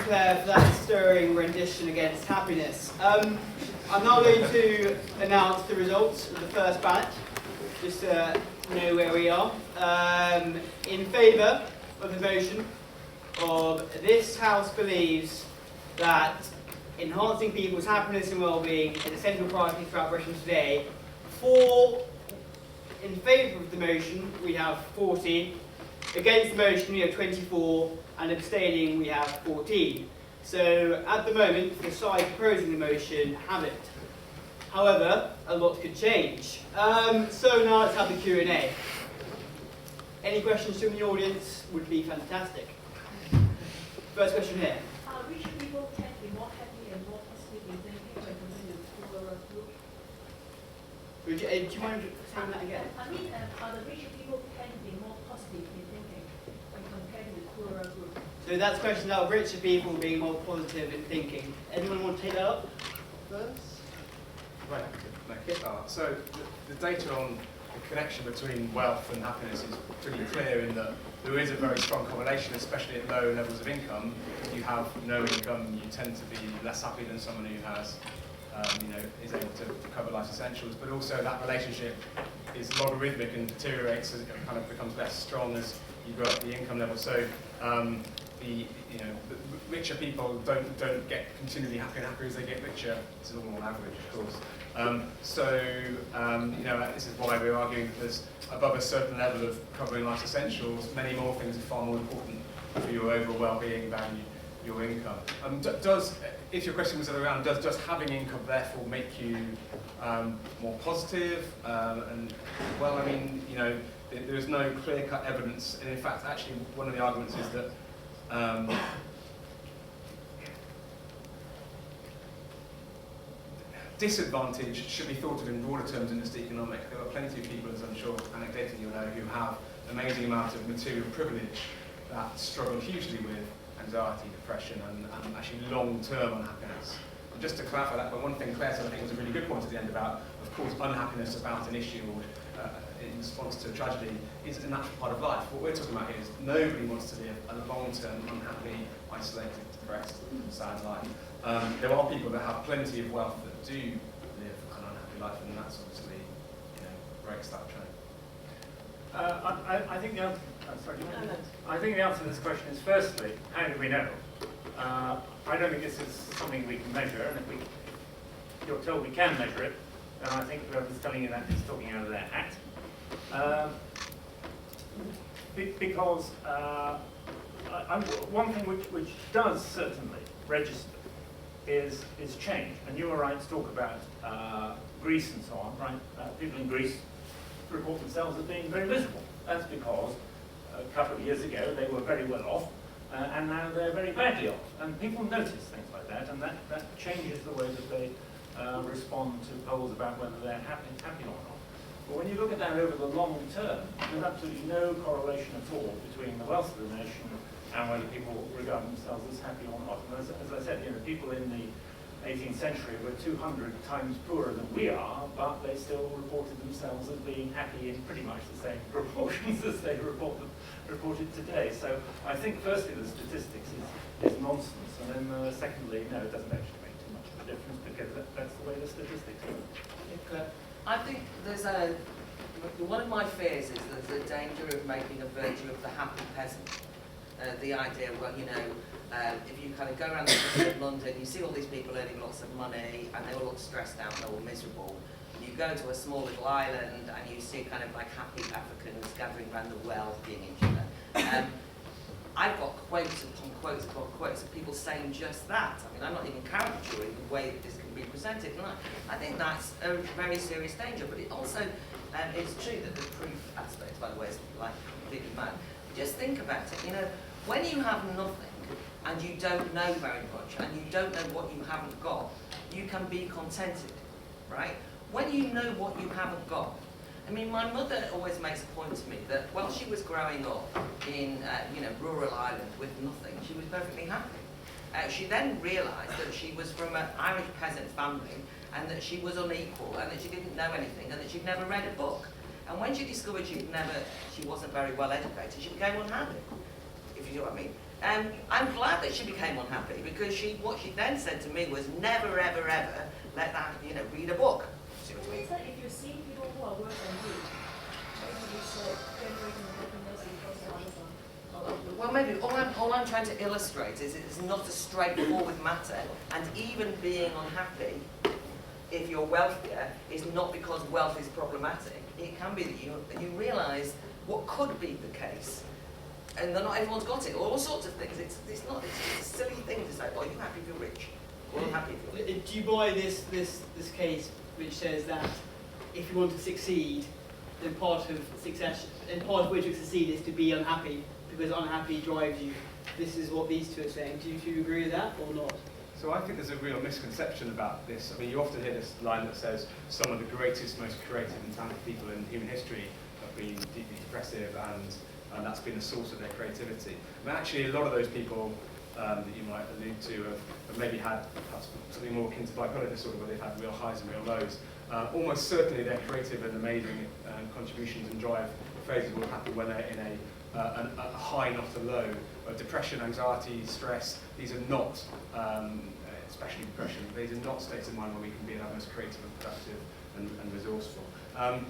Claire, for that stirring rendition against happiness. I'm now going to announce the results of the first ballot, just to know where we are. In favour of the motion of this House believes that enhancing people's happiness and well-being is a central priority throughout Britain today. In favour of the motion, we have 40. Against the motion, we have 24. And abstaining, we have 14. So, at the moment, the side opposing the motion have it. However, a lot could change. So now let's have the Q&A. Any questions from the audience would be fantastic. First question here. Rich people tend to be more happy and more positive in thinking when compared to the poorer group. Do you mind saying that again? I mean, the rich people tend to be more positive in thinking when compared to the poorer group. So that's a question about richer people being more positive in thinking. Anyone want to take that up first? Right, so the data on the connection between wealth and happiness is pretty clear in that there is a very strong correlation, especially at low levels of income. If you have no income, you tend to be less happy than someone who has, is able to cover life's essentials. But also that relationship is logarithmic and deteriorates as it kind of becomes less strong as you go up the income level. So the richer people don't get continually happier and happier as they get richer. It's a normal average, of course. This is why we're arguing that there's above a certain level of covering life's essentials, many more things are far more important for your overall well-being than your income. If your question was around, does having income therefore make you more positive? There's no clear-cut evidence, and in fact, actually, one of the arguments is that disadvantage should be thought of in broader terms than just economic. There are plenty of people, as I'm sure anecdotally you'll know, who have an amazing amount of material privilege that struggle hugely with anxiety, depression, and actually long-term unhappiness. And just to clarify that, but one thing Claire said I think was a really good point at the end about, of course, unhappiness about an issue or in response to a tragedy is a natural part of life. What we're talking about here is nobody wants to live a long-term, unhappy, isolated, depressed, sad life. There are people that have plenty of wealth that do live an unhappy life, and that's obviously, breaks that trend. I think the answer. I think the answer to this question is, firstly, how do we know? I don't think this is something we can measure, and if you're told we can measure it, then I think whoever's telling you that is talking out of their hat. Because one thing which does certainly register is change. And you were right to talk about Greece and so on, right? People in Greece report themselves as being very miserable. That's because a couple of years ago they were very well off, and now they're very badly off. And people notice things like that, and that changes the way that they respond to polls about whether they're happy or not. But when you look at that over the long term, there's absolutely no correlation at all between the wealth of the nation and whether people regard themselves as happy or not. And as I said, people in the 18th century were 200 times poorer than we are, but they still reported themselves as being happy in pretty much the same proportions as they reported today. So I think firstly the statistics is nonsense, and then secondly, no, it doesn't actually make too much of a difference because that's the way the statistics work. I think one of my fears is there's a danger of making a virtue of the happy peasant. The idea, if you kind of go around the city of London, you see all these people earning lots of money, and they all look stressed out, they're all miserable. You go to a small little island, and you see kind of like happy Africans gathering around the well, being each other. I've got quotes upon quotes upon quotes of people saying just that. I mean, I'm not even caricaturing the way that this can be presented. And I think that's a very serious danger. But it also is true that the proof aspect, by the way, is like completely mad. Just think about it. When you have nothing and you don't know very much and you don't know what you haven't got, you can be contented, right? When you know what you haven't got, I mean, my mother always makes a point to me that while she was growing up in, rural Ireland with nothing, she was perfectly happy. She then realised that she was from an Irish peasant family and that she was unequal and that she didn't know anything and that she'd never read a book. And when she discovered she wasn't very well educated, she became unhappy, if you know what I mean. I'm glad that she became unhappy because what she then said to me was never, ever, ever let that, read a book. See what I mean? It's like if you're seeing people who are worse than you, maybe it's generating happiness because of others. Well, maybe all I'm trying to illustrate is it's not a straightforward matter, and even being unhappy, if you're wealthier, is not because wealth is problematic. It can be that you realise what could be the case, and not everyone's got it. All sorts of things. It's a silly thing to say. Well, are you happy if you're rich? Well, I'm happy if you're rich. Do you buy this case which says that if you want to succeed, then part of success, and part of which you succeed is to be unhappy, because unhappy drives you. This is what these two are saying. Do you agree with that or not? So I think there's a real misconception about this. I mean, you often hear this line that says some of the greatest, most creative and talented people in human history have been deeply depressive, and that's been the source of their creativity. And actually, a lot of those people that you might allude to have maybe had perhaps something more akin to bipolar disorder, where they've had real highs and real lows. Almost certainly their creative and amazing contributions and drive phases will happen when they're in a high, not a low. Depression, anxiety, stress, these are not, especially depression, these are not states of mind where we can be at our most creative and productive and resourceful. And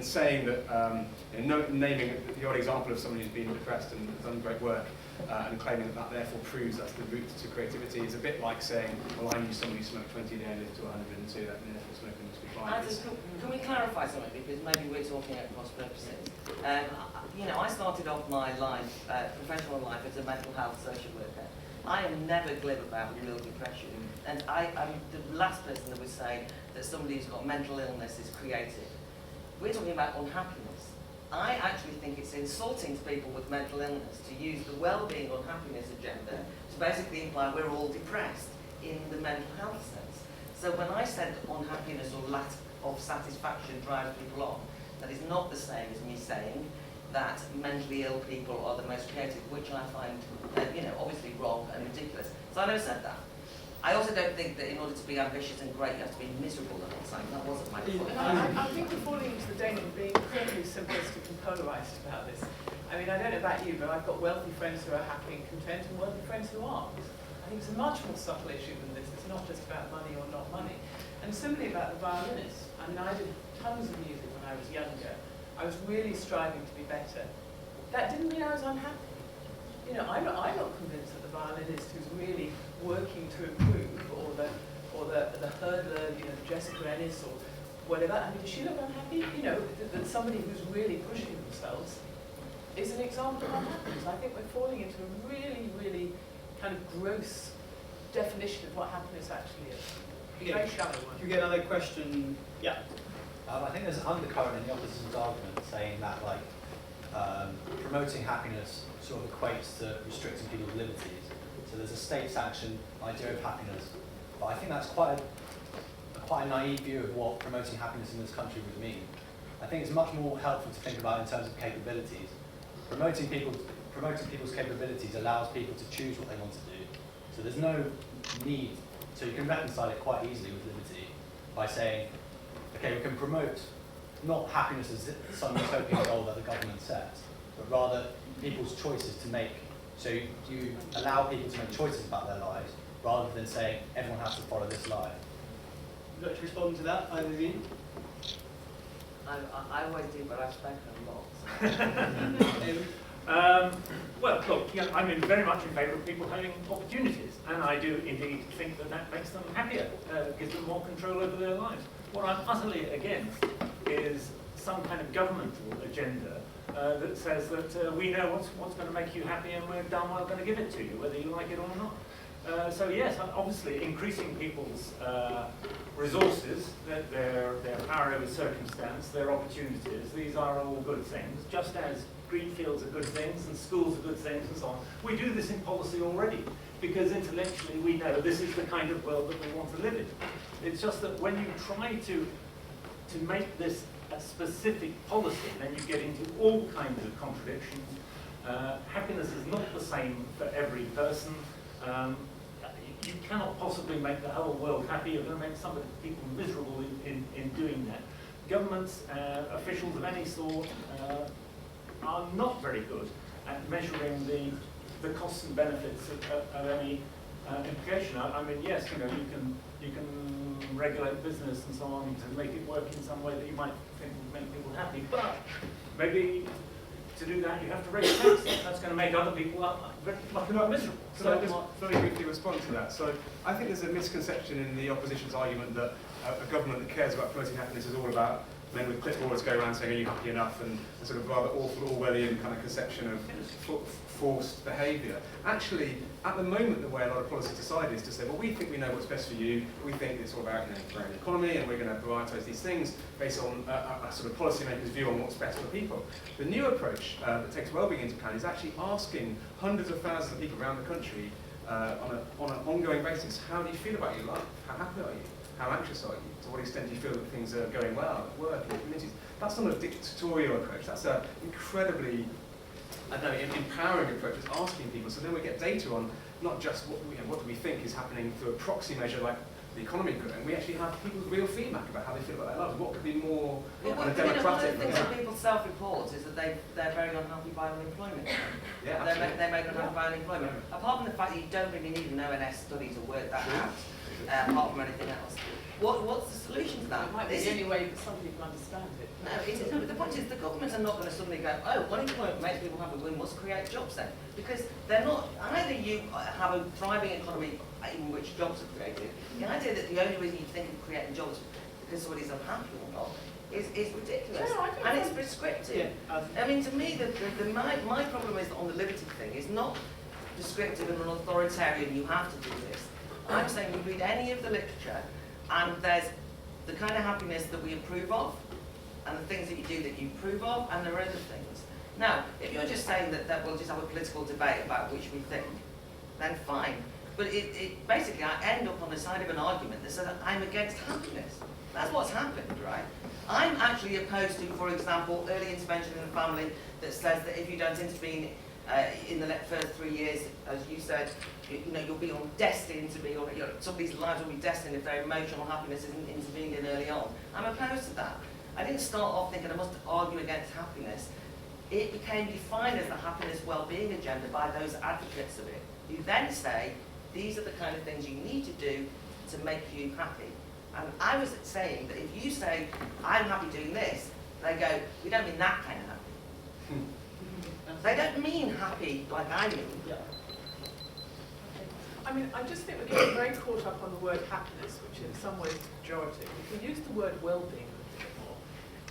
saying that, naming the odd example of somebody who's been depressed and has done great work, and claiming that therefore proves that's the route to creativity is a bit like saying, well, I knew somebody who smoked 20 a day and lived to 102, that therefore smoking must be fine. Can we clarify something, because maybe we're talking at cross purposes. I started off my life, professional life, as a mental health social worker. I am never glib about real depression, and I'm the last person that would say that somebody who's got mental illness is creative. We're talking about unhappiness. I actually think it's insulting to people with mental illness to use the wellbeing unhappiness agenda to basically imply we're all depressed in the mental health sense. So when I said unhappiness or lack of satisfaction drives people on, that is not the same as me saying that mentally ill people are the most creative, which I find, obviously wrong and ridiculous. So I never said that. I also don't think that in order to be ambitious and great, you have to be miserable at all times. That wasn't my point. I think we're falling into the danger of being incredibly simplistic and polarised about this. I mean, I don't know about you, but I've got wealthy friends who are happy and content and wealthy friends who aren't. I think it's a much more subtle issue than this. It's not just about money or not money. And similarly about the violinist. I mean, I did tons of music when I was younger. I was really striving to be better. That didn't mean I was unhappy. I'm not convinced that the violinist who's really working to improve, or the hurdler, Jessica Ennis or whatever, I mean, does she look unhappy? That somebody who's really pushing themselves is an example of unhappiness. I think we're falling into a really, really kind of gross definition of what happiness actually is. Very shallow one. You get another question? Yeah. I think there's an undercurrent in the opposition's argument saying that promoting happiness sort of equates to restricting people's liberties. So there's a state-sanctioned idea of happiness, but I think that's quite a naive view of what promoting happiness in this country would mean. I think it's much more helpful to think about it in terms of capabilities. Promoting people's capabilities allows people to choose what they want to do. So there's no need, so you can reconcile it quite easily with liberty by saying, okay, we can promote not happiness as some utopian goal that the government sets, but rather people's choices to make. So you allow people to make choices about their lives, rather than saying everyone has to follow this life. Would you like to respond to that, either of you? I always do, but I've spoken a lot. Well, look, I'm very much in favour of people having opportunities, and I do indeed think that makes them happier, gives them more control over their lives. What I'm utterly against is some kind of governmental agenda that says that we know what's going to make you happy and we're damn well going to give it to you, whether you like it or not. So yes, obviously increasing people's resources, their power over circumstance, their opportunities, these are all good things, just as green fields are good things and schools are good things and so on. We do this in policy already, because intellectually we know this is the kind of world that we want to live in. It's just that when you try to make this a specific policy, then you get into all kinds of contradictions. Happiness is not the same for every person. You cannot possibly make the whole world happy. You're going to make some people miserable in doing that. Governments, officials of any sort, are not very good at measuring the the costs and benefits of any implication. I mean, yes, you know, you can regulate business and so on to make it work in some way that you might think would make people happy, but maybe to do that you have to raise taxes. That's going to make other people much more miserable. So I just very briefly respond to that. So I think there's a misconception in the opposition's argument that a government that cares about promoting happiness is all about men with clipboards go around saying, are you happy enough? And a sort of rather awful Orwellian kind of conception of forced behaviour. Actually, at the moment, the way a lot of policy decide is to say, well, we think we know what's best for you. We think it's all about growing the economy, and we're going to prioritise these things based on a sort of policymaker's view on what's best for people. The new approach that takes wellbeing into account is actually asking hundreds of thousands of people around the country on an ongoing basis, how do you feel about your life? How happy are you? How anxious are you? To what extent do you feel that things are going well at work, in communities? That's not a dictatorial approach. That's an incredibly, I don't know, empowering approach. It's asking people. So then we get data on not just what do we think is happening through a proxy measure like the economy growing. We actually have people's real feedback about how they feel about their lives. What could be more on a democratic one of the things level? that people self-report is that they're very unhappy by unemployment. Yeah, they're made unhappy by unemployment. Apart from the fact that you don't really need an ONS study to work that out, apart from anything else. What's the solution to that? It might be the only way that some people understand it. No, the point is the governments are not going to suddenly go, oh, unemployment makes people happy, we must create jobs then. Because they're not, either you have a thriving economy in which jobs are created, the idea that the only reason you think of creating jobs because somebody's unhappy or not is ridiculous. No, and it's prescriptive. I mean, to me, my problem is on the liberty thing is not prescriptive and an authoritarian, you have to do this. I'm saying you read any of the literature and there's the kind of happiness that we approve of, and the things that you do that you approve of, and there are other things. Now, if you're just saying that we'll just have a political debate about which we think, then fine. But it basically, I end up on the side of an argument that says that I'm against happiness. That's what's happened, right? I'm actually opposed to, for example, early intervention in the family that says that if you don't intervene in the first 3 years, as you said, you'll be destined to be, or somebody's lives will be destined if their emotional happiness isn't intervened in early on. I'm opposed to that. I didn't start off thinking I must argue against happiness. It became defined as the happiness well-being agenda by those advocates of it. You then say, these are the kind of things you need to do to make you happy. And I was saying that if you say, I'm happy doing this, they go, we don't mean that kind of happy. They don't mean happy like I mean. Yeah. I mean, I just think we're getting very caught up on the word happiness, which in some ways is pejorative. If we use the word well-being a bit more,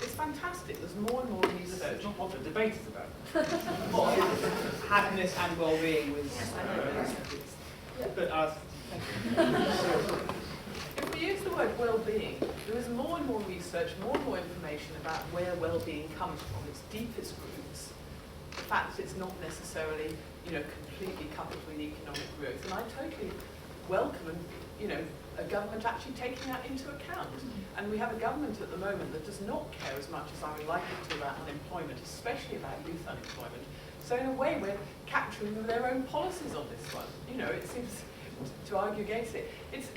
it's fantastic. There's more and more research. That's not what the debate is about. Happiness and well-being was. Yes, I know. But If we use the word well-being, there is more and more research, more and more information about where well-being comes from, its deepest roots, the fact that it's not necessarily, completely coupled with economic growth. And I totally welcome, a government actually taking that into account. And we have a government at the moment that does not care as much as I would like it to about unemployment, especially about youth unemployment. So in a way, we're capturing their own policies on this one. It seems to argue against it. It's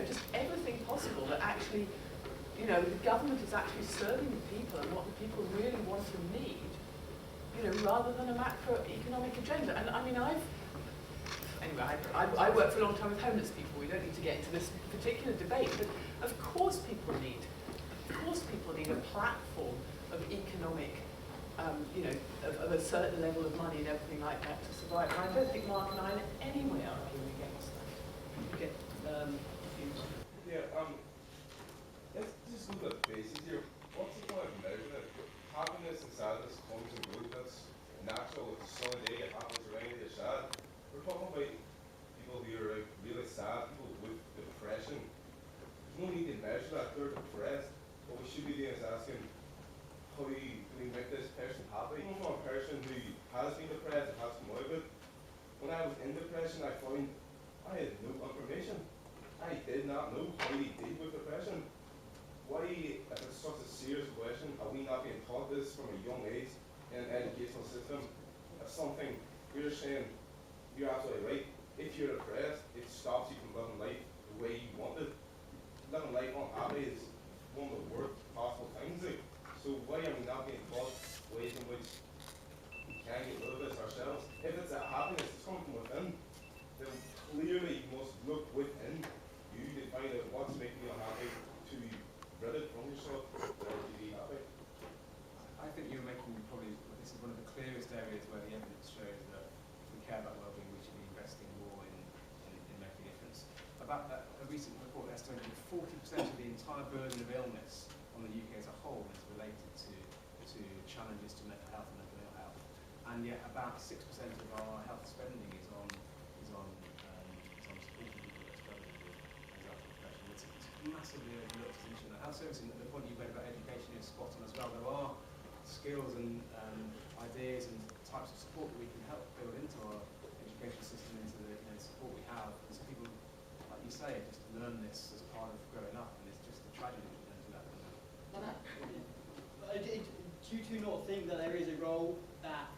just everything possible that actually, the government is actually serving the people and what the people really want and need, rather than a macroeconomic agenda. And I mean, I worked for a long time with homeless people. We don't need to get into this particular debate, but of course people need a platform of economic, of a certain level of money and everything like that to survive. And I don't think Mark and I in any way are arguing against that. Let's just look at the basics here. What's the point of measuring it? Happiness and sadness comes and goes. That's natural. It's a sunny day, it happens, rainy, you're sad. We're talking about people who are really sad, people with depression. There's no need to measure that. They're depressed. What we should be doing is asking, how do we make this person happy? I'm not a person who has been depressed and has come out of it. When I was in depression, I found I had no information. I did not know how to deal with depression. Why, if it's such a serious question, are we not being taught this from a young age in an educational system? That's something you're saying, you're absolutely right. If you're depressed, it stops you from living life the way you want it. Living life unhappy is one of the worst possible things. So why are we not being taught ways in which we can get rid of this ourselves? If it's a happiness, about a recent report estimated 40% of the entire burden of illness on the UK as a whole is related to challenges to mental health and mental ill health, and yet about 6% of our health spending is on supporting people that are struggling with anxiety and depression. It's massively overlooked as an issue. And health servicing, the point you made about education is spot on as well. There are skills and ideas and types of support that we can help build into our education system, into the support we have. And so people, like you say, just learn this as part of growing up, and it's just a tragedy that we don't do that. Do you two not think that there is a role that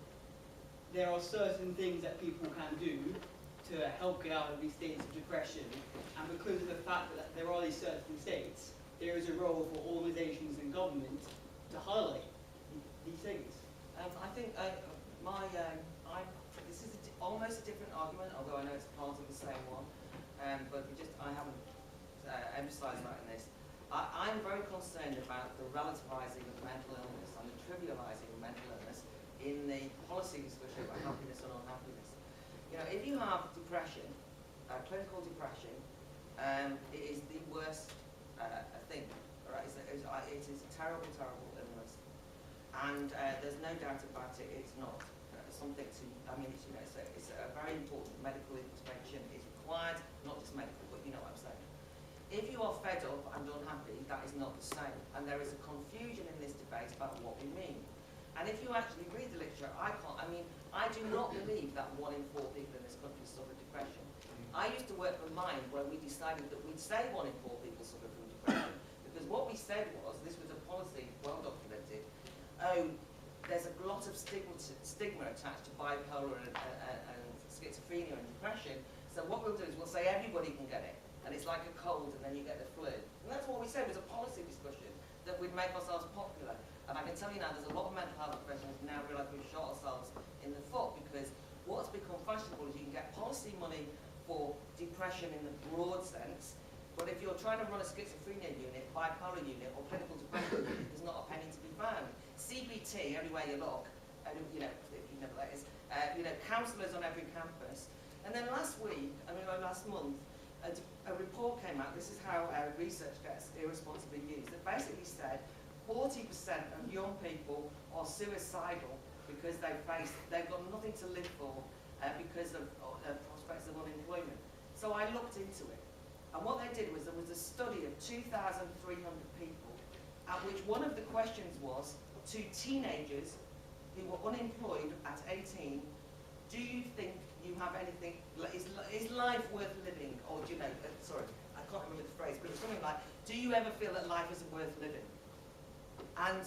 there are certain things that people can do to help get out of these states of depression, and because of the fact that there are these certain states, there is a role for organisations and government to highlight these things? I think this is almost a different argument, although I know it's part of the same one, but I haven't emphasised that in this. I'm very concerned about the relativising of mental illness and the trivialising of mental illness in the policy discussion about happiness and unhappiness. You know, if you have depression, clinical depression, it is the worst thing. Right? It is a terrible, terrible illness, and there's no doubt about it. It's not something to. I mean, it's a very important medical intervention. It's required, not just medical, but you know what I'm saying. If you are fed up and unhappy, that is not the same, and there is a confusion in this debate about what we mean. And if you actually read the literature, I do not believe that 1 in 4 people in this country suffer depression. I used to work for Mind where we decided that we'd say 1 in 4 people suffer from depression, because what we said was, this was a policy well documented, there's a lot of stigma attached to bipolar and schizophrenia and depression, so what we'll do is we'll say everybody can get it, and it's like a cold and then you get the flu. And that's what we said was a policy discussion that we'd make ourselves popular. And I can tell you now, there's a lot of mental health professionals now realise we've shot ourselves in the foot, because what's become fashionable is you can get policy money for depression in the broad sense, but if you're trying to run a schizophrenia unit, bipolar unit, or clinical depression unit, there's not a penny to be found. CBT, everywhere you look, if you know what that is, counsellors on every campus. And then last month, a report came out. This is how research gets irresponsibly used. It basically said 40% of young people are suicidal because they've got nothing to live for because of prospects of unemployment. So I looked into it, and what they did was there was a study of 2,300 people, at which one of the questions was to teenagers who were unemployed at 18. Do you think you have anything, is life worth living? Or do you know, sorry, I can't remember the phrase, but it's something like, do you ever feel that life isn't worth living? And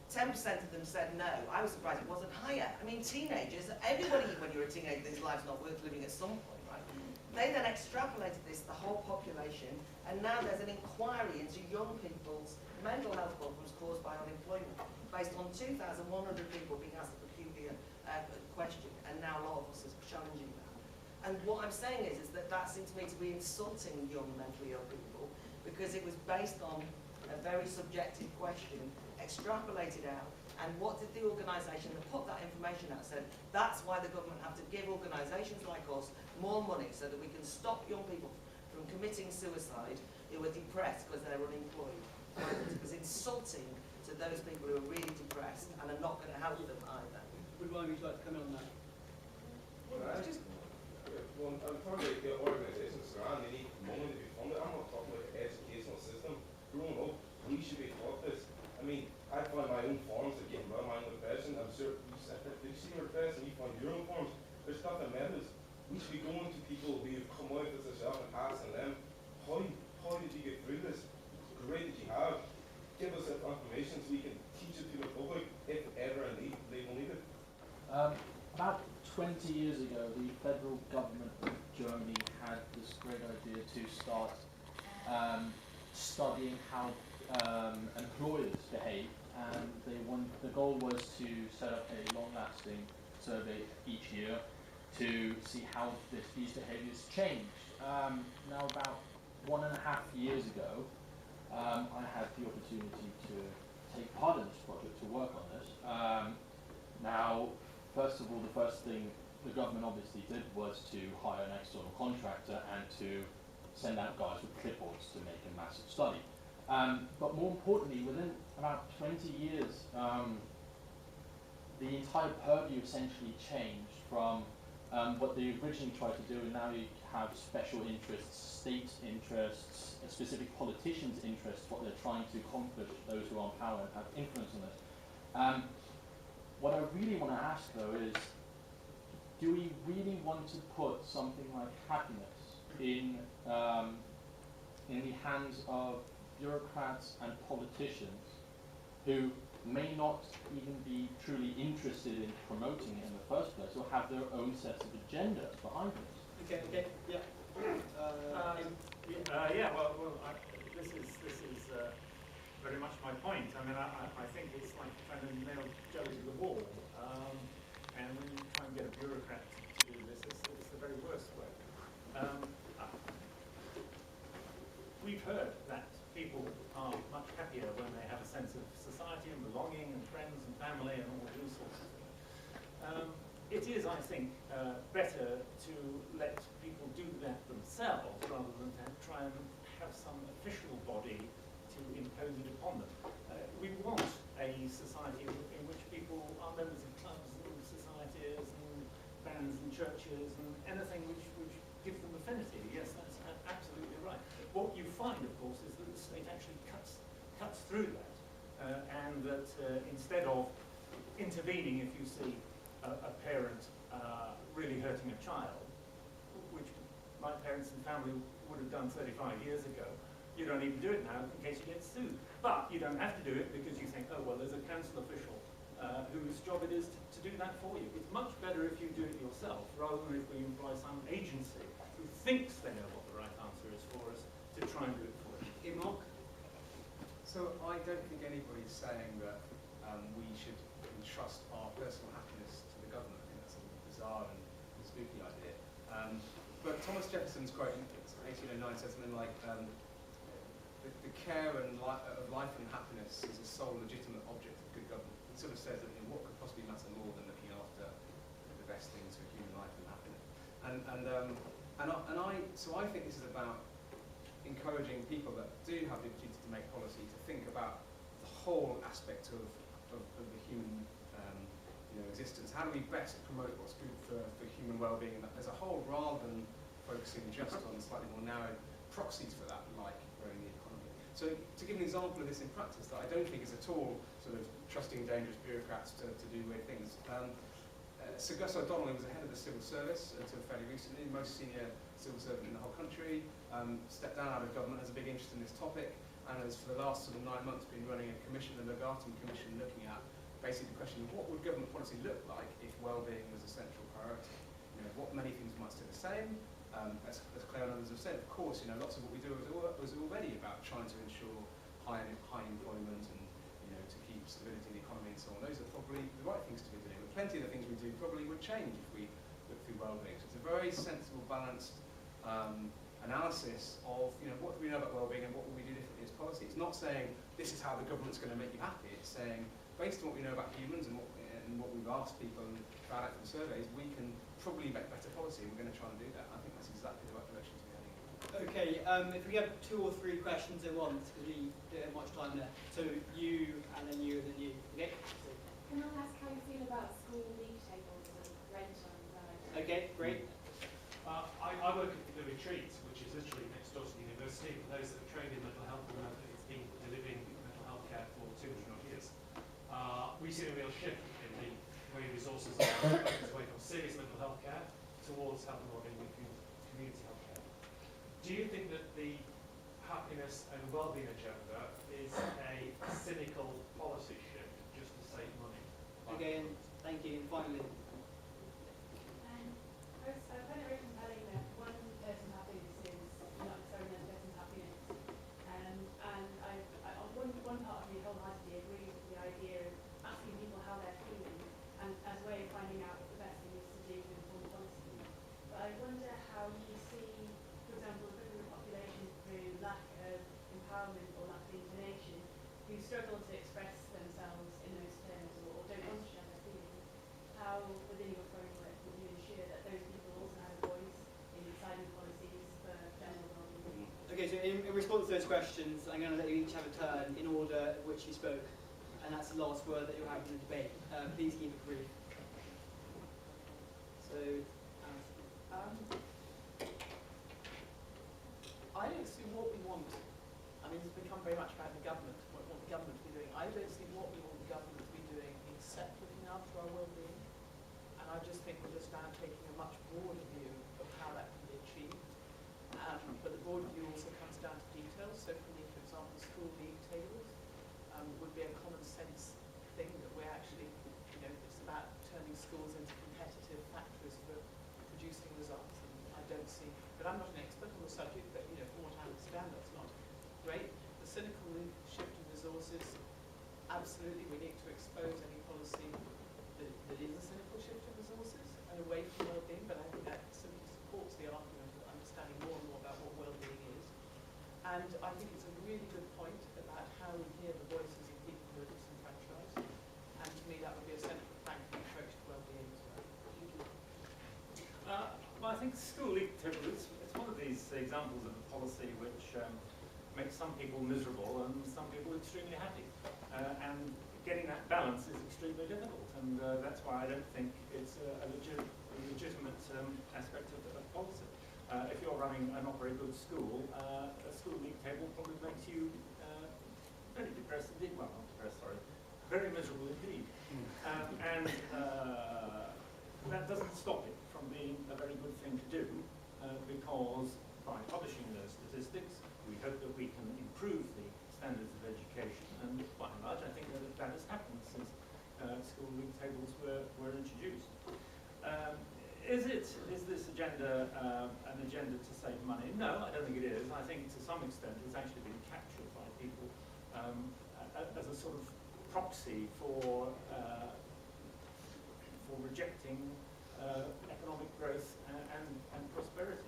10% of them said no. I was surprised it wasn't higher. I mean, teenagers, everybody when you're a teenager thinks life's not worth living at some point, right? They then extrapolated this, the whole population, and now there's an inquiry into young people's mental health problems caused by unemployment, based on 2,100 people being asked a peculiar question, and now a lot of us are challenging that. And what I'm saying is that seems to me to be insulting young mentally ill people, because it was based on a very subjective question, extrapolated out, and what did the organisation that put that information out said, that's why the government have to give organisations like us more money so that we can stop young people from committing suicide who are depressed because they're unemployed. It was insulting to those people who are really depressed and are not going to help them either. Would one of you like to comment on that? Well, I'm talking about the organisations around, they need money to be funded. I'm not talking about the educational system. Growing up, we should be taught this. I mean, I find my own forms of getting around my own depression. I'm sure you see your depression, you find your own forms. There's nothing methods. We should be going to people who have come out of this yourself and asking them, how did you get through this? Great that you have. Give us that information so we can teach it to the public if ever they will need it. About 20 years ago, the federal government of Germany had this great idea to start studying how employers behave, and the goal was to set up a long-lasting survey each year to see how these behaviours changed. Now, about 1.5 years ago, I had the opportunity to take part in this project, to work on this. Now, first of all, the first thing the government obviously did was to hire an external contractor and to send out guys with clipboards to make a massive study. But more importantly, within about 20 years, the entire purview essentially changed from what they originally tried to do, and now you have special interests, state interests, specific politicians' interests, what they're trying to accomplish, those who are in power and have influence on it. What I really want to ask, though, is do we really want to put something like happiness in the hands of bureaucrats and politicians who may not even be truly interested in promoting it in the first place, or have their own sets of agendas behind it? Okay, yeah. This is very much my point. I mean, I think it's like trying to nail jelly to the wall, and when you try and get a bureaucrat to do this, it's the very worst way. We've heard that people are much happier when they have a sense of society and belonging and friends and family and all these sorts of things. It is, I think, better to let people do that themselves rather than to try and have some official body to impose it upon them. We want a society in which people are members of clubs and societies and bands and churches and anything which gives them affinity. Yes, that's absolutely right. What you find, of course, is that the state actually cuts through that, and that instead of intervening if you see a parent really hurting a child, which my parents and family would have done 35 years ago, you don't even do it now in case you get sued. But you don't have to do it because you think, oh, well, there's a council official whose job it is to do that for you. It's much better if you do it yourself, rather than if we employ some agency who thinks they know what the right answer is for us to try and do it for us. Okay, Mark? So I don't think anybody's saying that we should entrust our personal happiness to the government. I think that's a bizarre and spooky idea. But Thomas Jefferson's quote in 1809 said something like, the care and of life and happiness is a sole legitimate object of good government. It sort of says that what could possibly matter more than looking after the best things for human life and happiness. So I think this is about encouraging people that do have the opportunity to make policy to think about the whole aspect of the human existence. How do we best promote what's good for human well-being as a whole, rather than focusing just on slightly more narrow proxies for that, like growing the economy. So to give an example of this in practice that I don't think is at all sort of trusting dangerous bureaucrats to do weird things. Sir Gus O'Donnell, who was the head of the civil service until fairly recently, the most senior civil servant in the whole country, stepped down out of government, has a big interest in this topic, and has for the last sort of 9 months been running a commission, the Legatum Commission, looking at basically the question of what would government policy look like if well-being was a central priority. What many things might stay the same. As Claire and others have said, of course, lots of what we do is already about trying to ensure high employment and to keep stability in the economy and so on. Those are probably the right things to be doing. But plenty of the things we do probably would change if we look through well-being. So it's a very sensible, balanced analysis of what do we know about well-being and what will we do differently as policy. It's not saying this is how the government's going to make you happy. It's saying based on what we know about humans and what we've asked people and found out from surveys, we can probably make better policy, and we're going to try and do that. I think that's exactly the right direction to be heading in. Okay, if we have 2 or 3 questions at once, because we don't have much time left. So you, and then you, and then you. Okay? Can I ask how you feel about school league tables and rent on that? Okay, great. I work at the Retreat, which is literally next door to the university. For those that are trained in mental health, it's been delivering mental health care for 200 odd years. We see a real shift in the way resources are focused away from serious mental health care towards health and wellbeing and community health care. Do you think that the happiness and wellbeing agenda is a cynical policy shift just to save money? Okay, and thank you. And finally, I find it very compelling that one person's happiness is not necessarily another person's happiness. And on one part of me wholeheartedly agrees with the idea of asking people how they're feeling and as a way of finding out what the best thing is to do to inform policy. But I wonder how you see, for example, a group of the population through lack of empowerment or lack of inclination who struggle to express themselves in those terms or don't want to share their feelings. How, within your framework, would you ensure that those people also have a voice in deciding policies for general well-being? answer those questions, I'm going to let you each have a turn in order in which you spoke, and that's the last word that you'll have in the debate. Please keep it brief. So, I don't see what we want. I mean, it's become very much about the government, what we want the government to be doing. I don't see what we want the government to be doing except looking after our well-being. And I just think we're just now taking a much broader view of how that can be achieved. But the broader view also comes down to details. So for me, for example, school league tables would be a common sense thing that we're actually, you know, it's about turning schools into competitive factories for producing results. And I don't see, but I'm not an expert on the subject, but you know, from what I understand, that's not great. The cynical shift of resources, absolutely, we need to expose any policy that is a cynical shift of resources and away from well-being, but I think that simply supports the argument of understanding more and more about what well-being is. And I think it's a really good point about how we hear the voices of people who are disenfranchised, and to me that would be a central plank of the approach to well-being as well. Well, I think school league table, it's one of these examples of a policy which makes some people miserable and some people extremely happy. And getting that balance is extremely difficult, and that's why I don't think it's a legitimate aspect of policy. If you're running a not very good school, a school league table probably makes you very depressed indeed, well, not depressed, sorry, very miserable indeed. And that doesn't stop it from being a very good thing to do, because by publishing those statistics, we hope that we can improve the standards of education, and by and large, I think that has happened since school league tables were introduced. Is this agenda an agenda to save money? No, I don't think it is. I think to some extent it's actually been captured by people as a sort of proxy for rejecting economic growth and prosperity.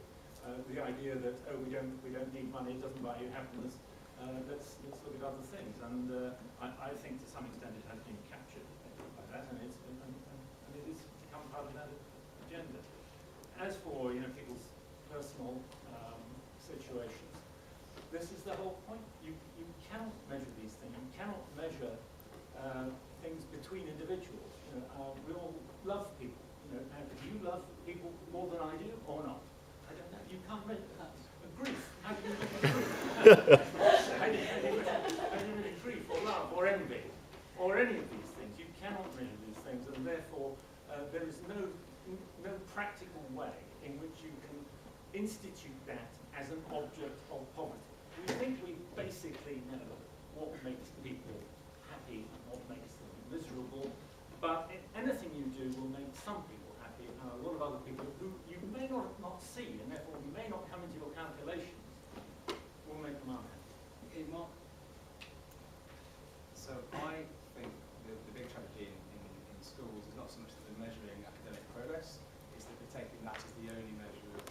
The idea that we don't need money, it doesn't buy you happiness. Let's look at other things, and I think to some extent it has been captured by that, and it is become part of that agenda. As for people's personal situations, this is the whole point. You cannot measure these things. You cannot measure things between individuals. We all love people. Now, do you love people more than I do, or not? I don't know. You can't measure that. Grief. How do you measure grief? How do you measure grief or love or envy or any of these things? You cannot measure these things, and therefore there is no practical way in which you can institute that as an object of poverty. We think we basically know what makes people happy and what makes them miserable, but anything you do will make some people happy and a lot of other people who you may not see, and therefore may not come into your calculations, will make them unhappy. Okay, Mark. So I think the big tragedy in schools is not so much that they're measuring academic progress, it's that they're taking that as the only measure of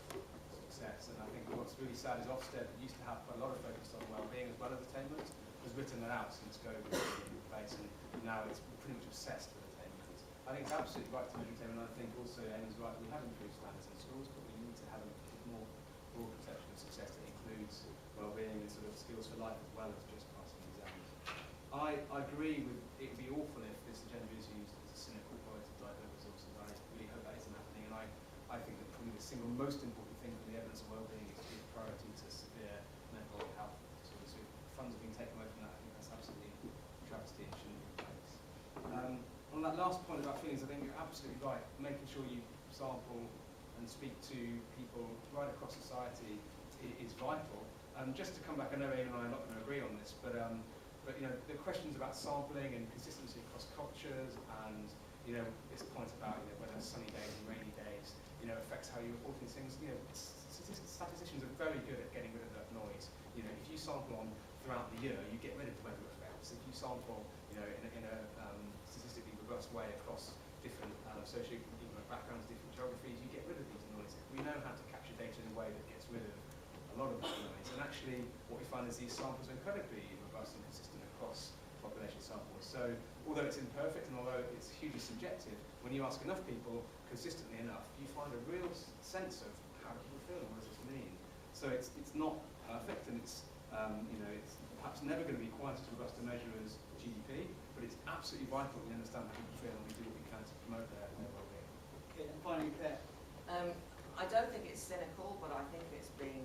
success. And I think what's really sad is Ofsted used to have quite a lot of focus on well-being as well as attainment, has written that out since COVID was in place, and now it's pretty much obsessed with attainment. I think it's absolutely right to measure attainment, and I think also Amy's right, we have improved standards in schools, but we need to have a more broad conception of success that includes well-being and sort of skills for life as well as just passing exams. I agree with it would be awful if this agenda is used as a cynical ploy to divert resources. I really hope that isn't happening, and I think that probably the single most important thing from the evidence of well-being is to give priority to severe mental health disorders. So if funds are being taken away from that, I think that's absolutely a travesty and shouldn't be the case. On that last point about feelings, I think you're absolutely right. Making sure you sample and speak to people right across society is vital. Just to come back, I know Amy and I are not going to agree on this, but the questions about sampling and consistency across cultures, and this point about whether sunny days and rainy days affects how you report these things. Statisticians are very good at getting rid of that noise. If you sample on throughout the year, you get rid of the weather effects. If you sample in a statistically robust way across different socioeconomic backgrounds, different geographies, you get rid of these noises. We know how to capture data in a way that gets rid of a lot of that noise. And actually, what we find is these samples are incredibly robust and consistent across population samples. So, although it's imperfect and although it's hugely subjective, when you ask enough people consistently enough, you find a real sense of how do people feel and what does this mean. So it's not perfect, and it's It's perhaps never going to be quite as robust a measure as GDP, but it's absolutely vital we understand how people feel and we do what we can to promote their well-being. Okay, and finally, Claire. I don't think it's cynical, but I think it's been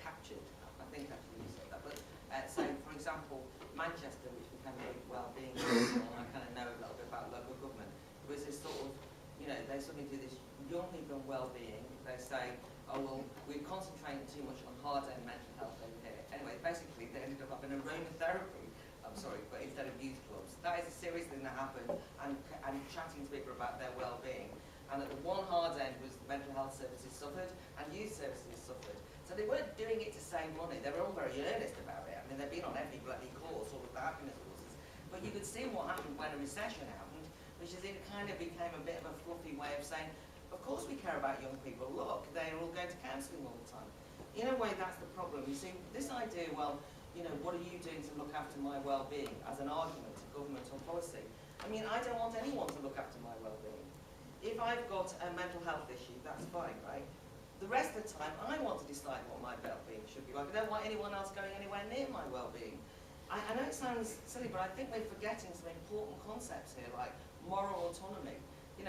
captured. I think actually you said that. But so, for example, Manchester, which became a big well-being council, and I kind of know a little bit about local government, was this sort of, they suddenly do this young people and well-being. They say, oh, well, we're concentrating too much on hard-end mental health over here. Anyway, basically, they ended up having aromatherapy, but instead of youth clubs. That is a serious thing that happened, and chatting to people about their well-being. And at the one hard end was mental health services suffered and youth services suffered. So they weren't doing it to save money. They were all very earnest about it. I mean, they've been on every bloody course, all of the happiness courses. But you could see what happened when a recession happened, which is it kind of became a bit of a fluffy way of saying, of course we care about young people. Look, they're all going to counselling all the time. In a way, that's the problem. You see, this idea, well, what are you doing to look after my well-being as an argument to government or policy? I mean, I don't want anyone to look after my well-being. If I've got a mental health issue, that's fine, right? The rest of the time, I want to decide what my well-being should be like. I don't want anyone else going anywhere near my well-being. I know it sounds silly, but I think we're forgetting some important concepts here, like moral autonomy.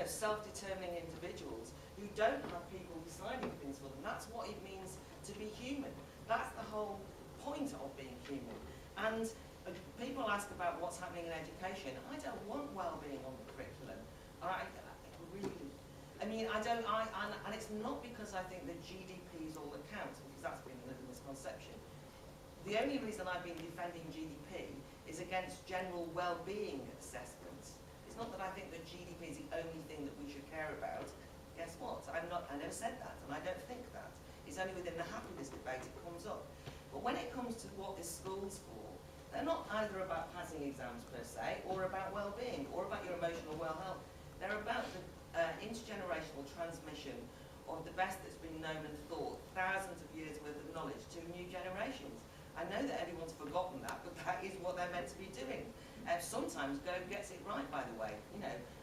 Self-determining individuals who don't have people deciding things for them. That's what it means to be human. That's the whole point of being human. And people ask about what's happening in education. I don't want well-being on the curriculum. And it's not because I think that GDP is all that counts, because that's been a little misconception. The only reason I've been defending GDP is against general well-being assessments. It's not that I think that GDP is the only thing that we should care about. Guess what? I never said that, and I don't think that. It's only within the happiness debate it comes up. But when it comes to what is schools for, they're not either about passing exams per se, or about well-being, or about your emotional well-health. They're about the intergenerational transmission of the best that's been known and thought, thousands of years worth of knowledge to new generations. I know that everyone's forgotten that, but that is what they're meant to be doing. Sometimes Gove gets it right, by the way.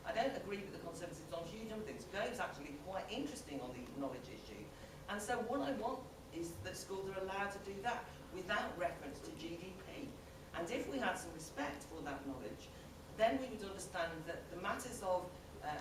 I don't agree with the Conservatives on huge other things. Gove's actually quite interesting on the knowledge issue. And so what I want is that schools are allowed to do that without reference to GDP. And if we had some respect for that knowledge, then we would understand that the matters of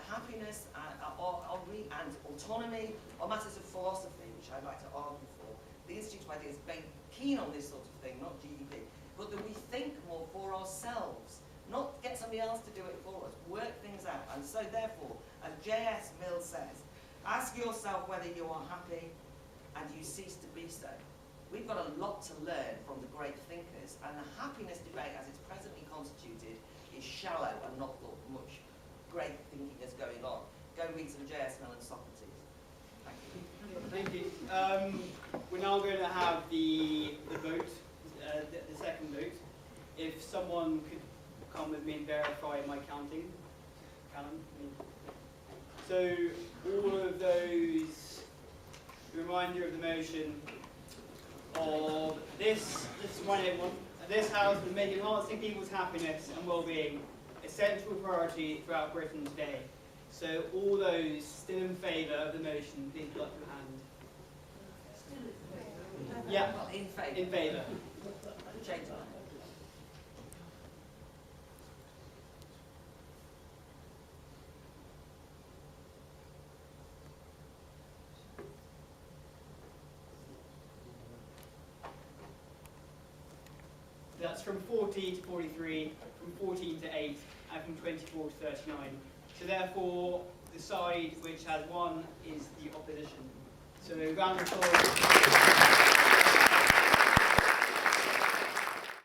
happiness and autonomy, or matters of philosophy, which I'd like to argue for, the Institute of Ideas is very keen on this sort of thing, not GDP, but that we think more for ourselves, not get somebody else to do it for us, work things out. And so therefore, as J.S. Mill says, ask yourself whether you are happy and you cease to be so. We've got a lot to learn from the great thinkers, and the happiness debate as it's presently constituted is shallow and not got much great thinking is going on. Go read some J.S. Mill and Socrates. Thank you. Thank you. We're now going to have the vote, the second vote. If someone could come with me and verify my counting. Callum. So all of those, reminder of the motion of this, just to remind everyone, this House will make enhancing people's happiness and well-being a central priority throughout Britain today. So all those still in favour of the motion, please put up your hand. Yeah, In favour. in favour. Change that. That's from 40 to 43, from 14 to 8, and from 24 to 39. So therefore, the side which has won is the opposition. So round of applause.